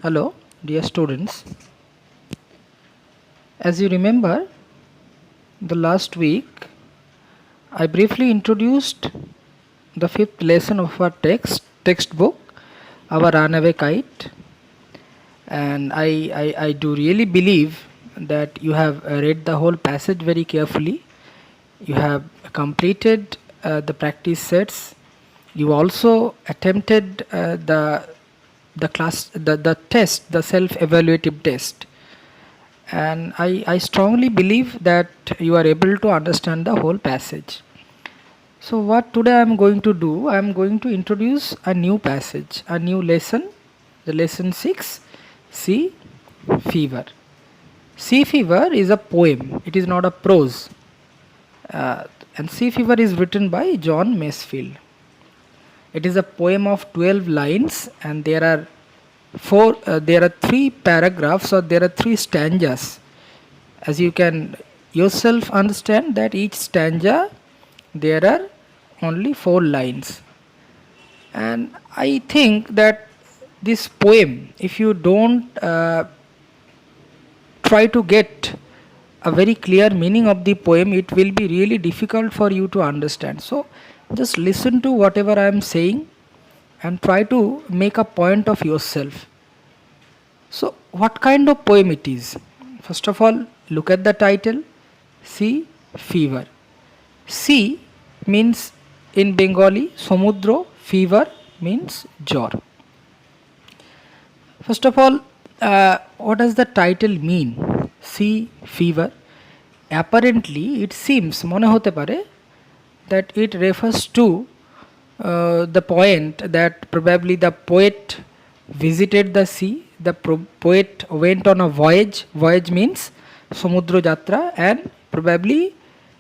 Hello, dear students. As you remember, the last week I briefly introduced the fifth lesson of our textbook, our runaway kite, and I do really believe that you have read the whole passage very carefully. You have completed the practice sets. You also attempted the test, the self-evaluative test, and I strongly believe that you are able to understand the whole passage. So what today I am going to do, I am going to introduce a new passage, a new lesson, the lesson 6, Sea Fever. Sea Fever is a poem, it is not a prose. And Sea Fever is written by John Masefield. It is a poem of 12 lines, and there are three paragraphs, or there are three stanzas. As you can yourself understand that each stanza there are only 4 lines, and I think that this poem, if you don't try to get a very clear meaning of the poem, it will be really difficult for you to understand. So just listen to whatever I am saying and try to make a point of yourself. So what kind of poem it is? First of all, look at the title, Sea Fever. Sea means in Bengali Somudro, fever means jor. First of all, what does the title mean? Sea fever. Apparently, it seems, mone hote pare, that it refers to the point that probably the poet visited the sea. The poet went on a voyage. Voyage means Samudra Jatra, and probably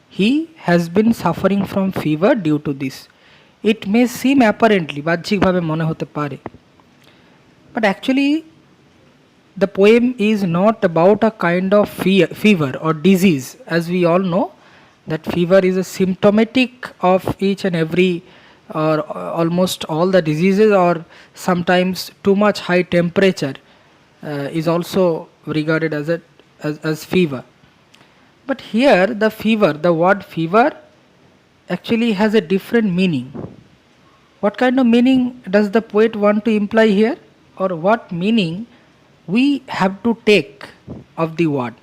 he has been suffering from fever due to this. It may seem apparently, বাহ্যিকভাবে মনে হতে পারে, but actually the poem is not about a kind of fever or disease. As we all know, that fever is a symptomatic of each and every, or almost all the diseases, or sometimes too much high temperature is also regarded as fever. But here the word fever actually has a different meaning. What kind of meaning does the poet want to imply here, or what meaning we have to take of the word?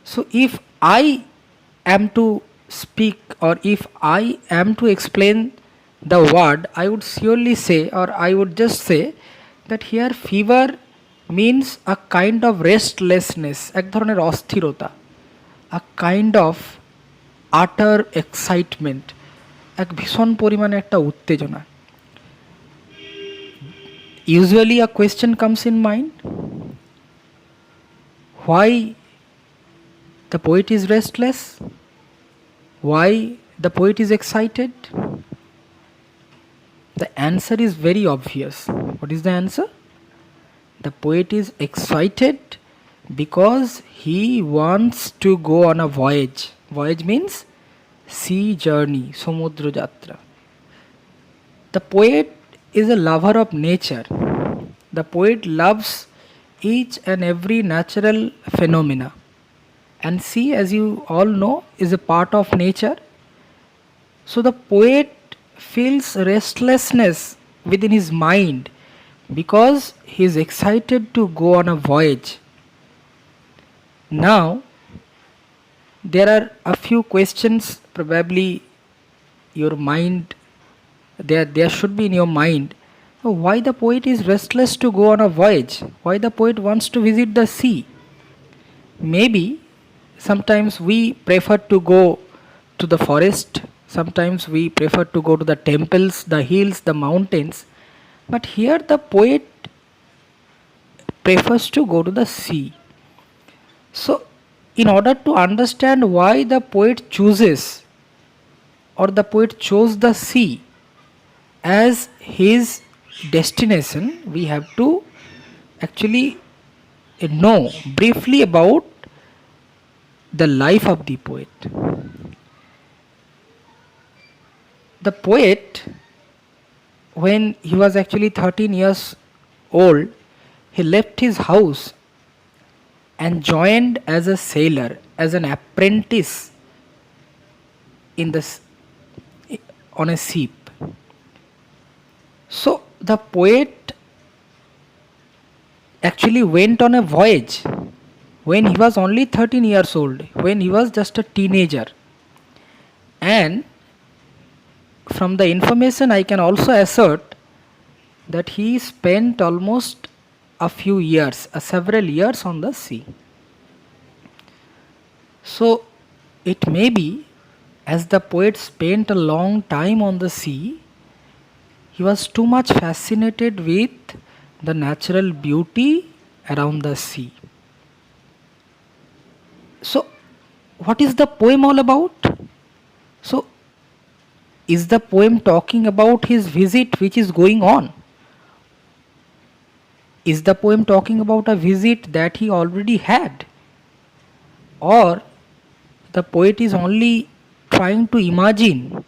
So if I am to speak, or if I am to explain the word, I would surely say, or I would just say, that here fever means a kind of restlessness, এক ধরনের অস্থিরতা, a kind of utter excitement, এক ভীষণ পরিমাণে একটা উত্তেজনা. Usually a question comes in mind, why the poet is restless, why the poet is excited? The answer is very obvious. What is the answer? The poet is excited because he wants to go on a voyage. Voyage means sea journey, Samudra Jatra. The poet is a lover of nature. The poet loves each and every natural phenomena. And sea, as you all know, is a part of nature. So the poet feels restlessness within his mind because he is excited to go on a voyage. Now, there are a few questions probably your mind, there should be in your mind. Why the poet is restless to go on a voyage? Why the poet wants to visit the sea? Maybe sometimes we prefer to go to the forest, sometimes we prefer to go to the temples, the hills, the mountains, but here the poet prefers to go to the sea. So in order to understand why the poet chooses, or the poet chose the sea as his destination, we have to actually know briefly about the life of the poet. The poet, when he was actually 13 years old, He left his house and joined as a sailor, as an apprentice in the on a ship. So the poet actually went on a voyage when he was only 13 years old, when he was just a teenager. And from the information, I can also assert that he spent almost a few years, several years on the sea. So it may be, as the poet spent a long time on the sea, he was too much fascinated with the natural beauty around the sea. So, what is the poem all about? So, is the poem talking about his visit which is going on? Is the poem talking about a visit that he already had? Or the poet is only trying to imagine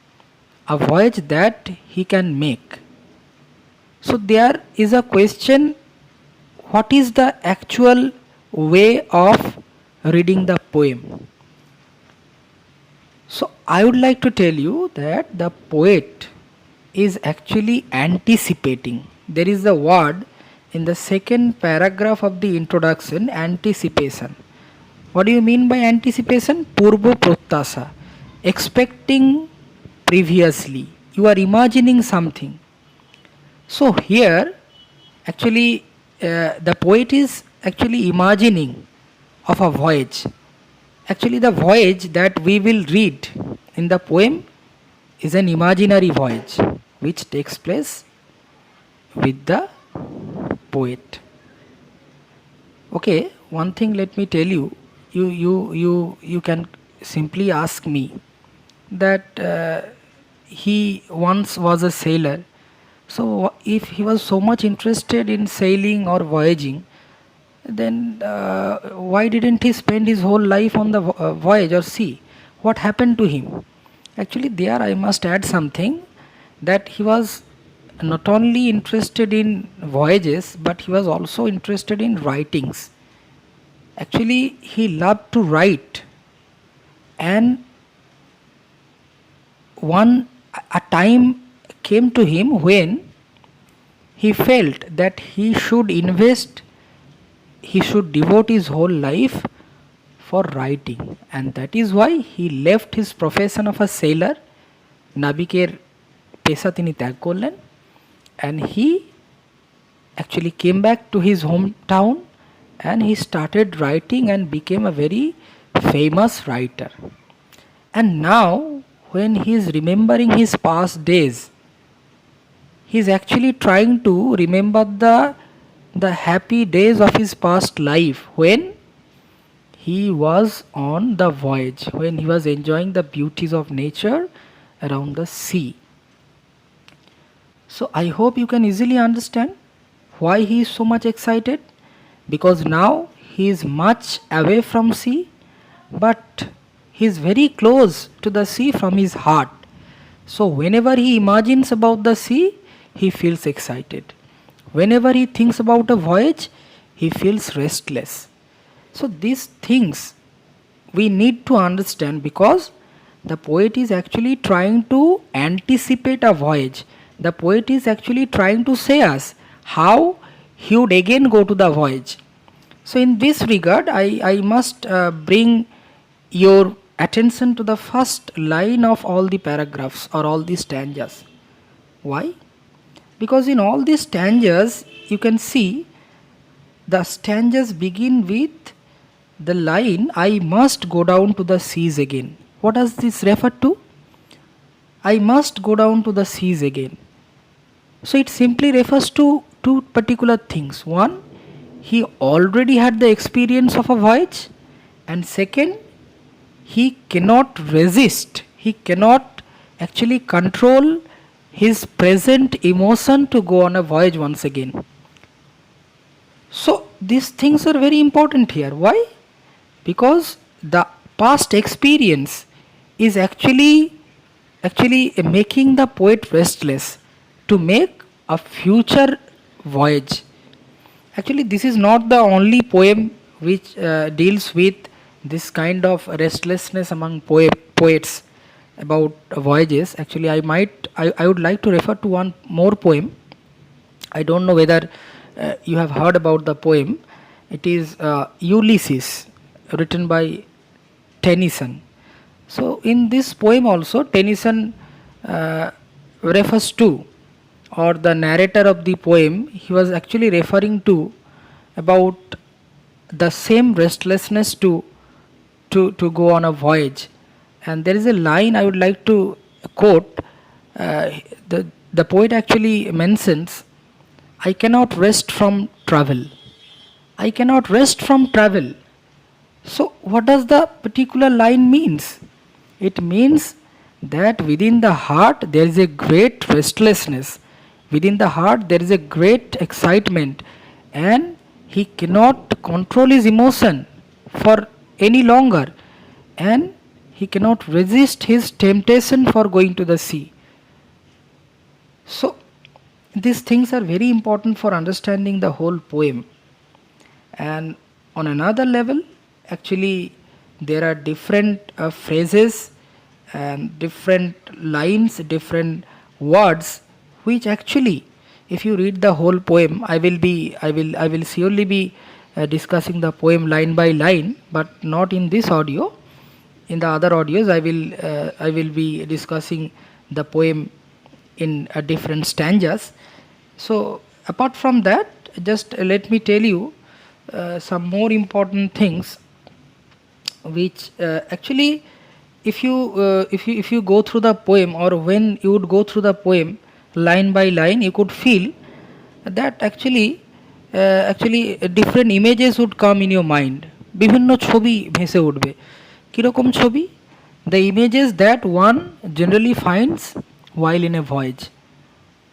a voyage that he can make? So there is a question, what is the actual way of reading the poem? So I would like to tell you that the poet is actually anticipating. There is a word in the second paragraph of the introduction, anticipation. What do you mean by anticipation? Purbo pratyasha. Expecting previously. You are imagining something. So here, actually, the poet is actually imagining of a voyage. Actually, the voyage that we will read in the poem is an imaginary voyage which takes place with the poet. Okay, one thing let me tell you. You can simply ask me that he once was a sailor. So if he was so much interested in sailing or voyaging, then why didn't he spend his whole life on the voyage or sea? What happened to him? Actually, there I must add something, that he was not only interested in voyages, but he was also interested in writings. Actually, he loved to write, and a time came to him when he felt that he should devote his whole life for writing, and that is why he left his profession of a sailor, নাবিকের পেশা তিনি ত্যাগ করলেন, and he actually came back to his hometown and he started writing and became a very famous writer. And now when he is remembering his past days, he is actually trying to remember the happy days of his past life when he was on the voyage, when he was enjoying the beauties of nature around the sea. So I hope you can easily understand why he is so much excited, because now he is much away from sea, but he is very close to the sea from his heart. So whenever he imagines about the sea, he feels excited. Whenever he thinks about a voyage, he feels restless. So these things we need to understand, because the poet is actually trying to anticipate a voyage. The poet is actually trying to say us how he would again go to the voyage. So in this regard, I must bring your attention to the first line of all the paragraphs or all the stanzas. Why? Because in all these stanzas, you can see the stanzas begin with the line, I must go down to the seas again. What does this refer to? I must go down to the seas again. So it simply refers to two particular things. One, he already had the experience of a voyage, and second, he cannot resist, he cannot actually control his present emotion to go on a voyage once again. So these things are very important here. Why? Because the past experience is actually making the poet restless to make a future voyage. Actually, this is not the only poem which deals with this kind of restlessness among poets about voyages. Actually, I would like to refer to one more poem. I don't know whether you have heard about the poem. It is Ulysses, written by Tennyson. So, in this poem also, Tennyson uh, refers to, or the narrator of the poem, he was actually referring to about the same restlessness to go on a voyage. And there is a line I would like to quote. Uh, the poet actually mentions, I cannot rest from travel. I cannot rest from travel. So, what does the particular line means? It means that within the heart there is a great restlessness. Within the heart there is a great excitement, and he cannot control his emotion for any longer, and he cannot resist his temptation for going to the sea. So, these things are very important for understanding the whole poem. And on another level, actually, there are different phrases and different lines, different words, which actually, if you read the whole poem, I will surely be discussing the poem line by line, but not in this audio. In the other audios, I will be discussing the poem in different stanzas. So, apart from that, just let me tell you some more important things, which actually, if you go through the poem, or when you would go through the poem line by line, you could feel that different images would come in your mind. বিভিন্ন ছবি ভেসে উঠবে। কীরকম ছবি? The images that one generally finds while in a voyage.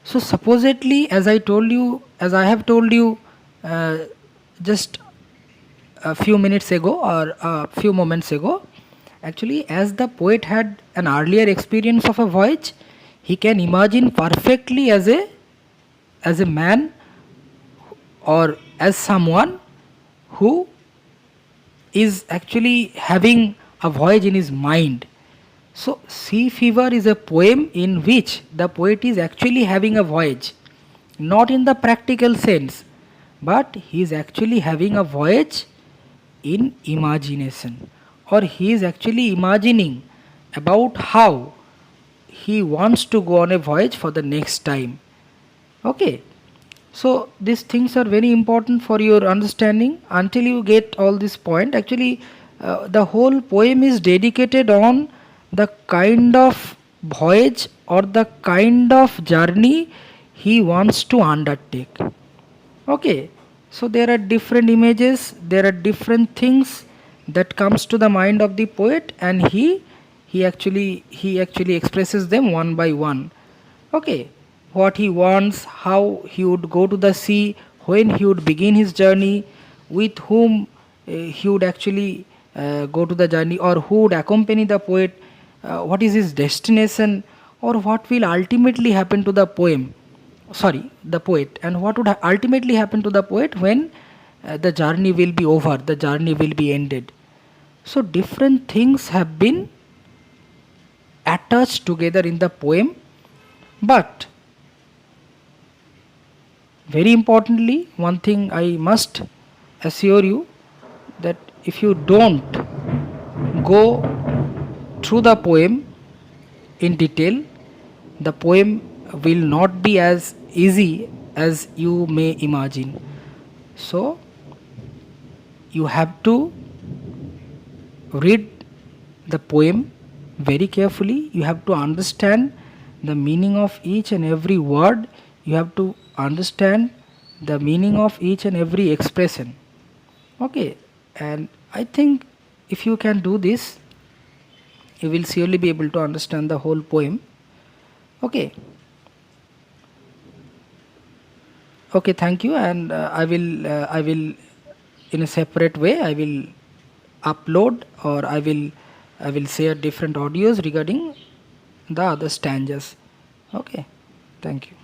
So supposedly, as I have told you just a few minutes ago, or a few moments ago, actually, as the poet had an earlier experience of a voyage, he can imagine perfectly as a man, or as someone who is actually having a voyage in his mind. So, Sea Fever is a poem in which the poet is actually having a voyage, not in the practical sense, but he is actually having a voyage in imagination, or he is actually imagining about how he wants to go on a voyage for the next time. Okay, so these things are very important for your understanding. Until you get all this point, actually the whole poem is dedicated on the kind of voyage or the kind of journey he wants to undertake. Okay, so there are different images, there are different things that comes to the mind of the poet, and he actually expresses them one by one. Okay, what he wants, how he would go to the sea, when he would begin his journey, with whom he would actually go to the journey, or who would accompany the poet, what is his destination, or what will ultimately happen to the the poet, and what would ultimately happen to the poet when the journey will be over, the journey will be ended. So different things have been attached together in the poem, but very importantly, one thing I must assure you, that if you don't go through the poem in detail, the poem will not be as easy as you may imagine. So you have to read the poem very carefully. You have to understand the meaning of each and every word. You have to understand the meaning of each and every expression. Okay, and I think if you can do this, you will surely be able to understand the whole poem. Okay, okay, thank you. And I will in a separate way, I will upload, or I will share different audios regarding the other stanzas. Okay, thank you.